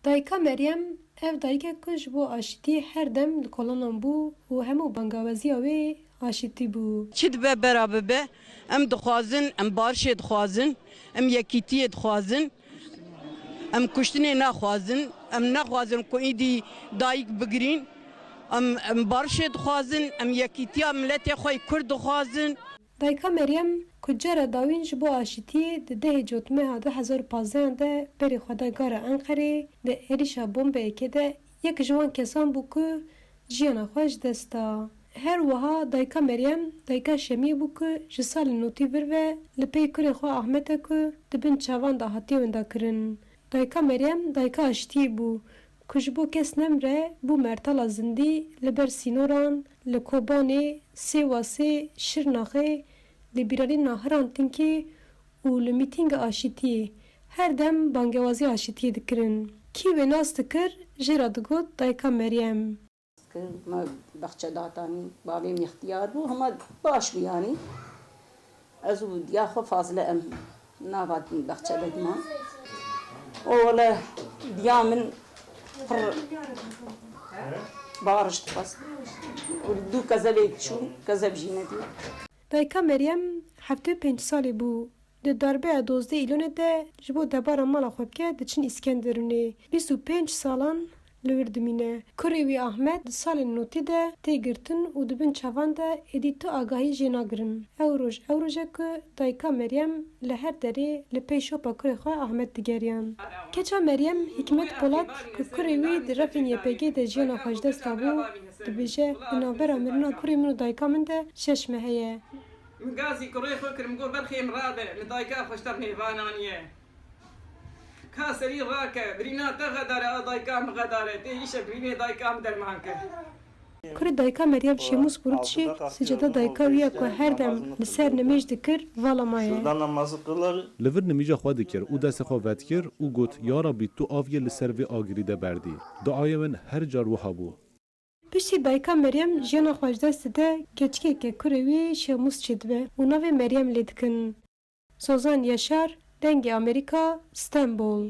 Dayka Meryem ev dayke ku ji bo aşitî her dem li kolanan bû û hemû bangaweziya wê aşitî bû. Çi dibe beraber be em dixwazin em barişê dixwazin em yekîtiyê dixwazin em kuştinê naxwazin em naxwazin ku îdî dayîk bigirîn em barişê dixwazin em yekîtiya milletê xwe Kurd dixwazin. Dayka Meryem ku cara dawîn ji bo aşitî di dehê cotmeha 2015 de berê xwedagara Enqerê di êrişa bombeyekê de yek ji wan kesan bû ku jiyana xwe ji dest da. Her wiha Dayka Meryem dayka şemiyê bû ku ji salên notî vir ve li pey kurê xwe Ahmetê ku dibin çavan dahatiya wenda kirin. Dayka Meryem dayka aşitiyê bû ku ji bo kes nemre bû mertala zindî li ber sînoran, li Kobanê, Sêwasê, Şirnaxê, li Bîralî Nahiran Tinkê û li mîtînga aşitiyê her dem bangewaziya aşitiyê dikirin. Kî wê nas dikir jê ra digot Dayka Meryem. ما بخچه داتانی بابیم اختیار بو همه باش بو یعنی از او دیا خو فاصله ام نابد بخچه بدما اولا دیا من پر بارشت بس دو کذبه شو کذب جینه دی Dayka Meryem 75 salê bû. Di darbeya 12 îlonê de ji bo debara mala xwe bike diçin İskenderunê. 25 salan li wir dimîne. Kurê wî Ahmet di salên notî de tê girtin û dibin çavan de êdî tu agahî jê nagirin. Ew roj e ku Dayka Meryem li her derê li pey şopa kurê xwe Ahmet digeriyan. Keça Meryem Hikmet Polat ku kurê wî di refên YPG de jiyana xwe ji dest dabû dibêje di navbera mirina kurê min û dayka min de 6 mehe ye. مقاسي كوري فكر مقول برخي مرادة لدايكا خشتر نيفانانية كاسري راكة برينا تغدارة دايكا مغدارة تيجي بريني دايكا مدرمانكة. Kurê Dayka Meryem Şemûz Kurutçî sicada dayka wî ku her dem li ser nimêj dikir vala maye. Li vir nimîja xwe dikir û destê xwe vedkir û got ya Rabî tu aviye li ser vê agirî de berdî. Duayê min her car wiha bû. Piştî Dayka Meryem jiyana xwe ji dest dide keçikeke kurê wî Şemûz çê dibe û navê Meryem lê dikin. Sozan Yaşar, Dengê Amerîka, Stenbol.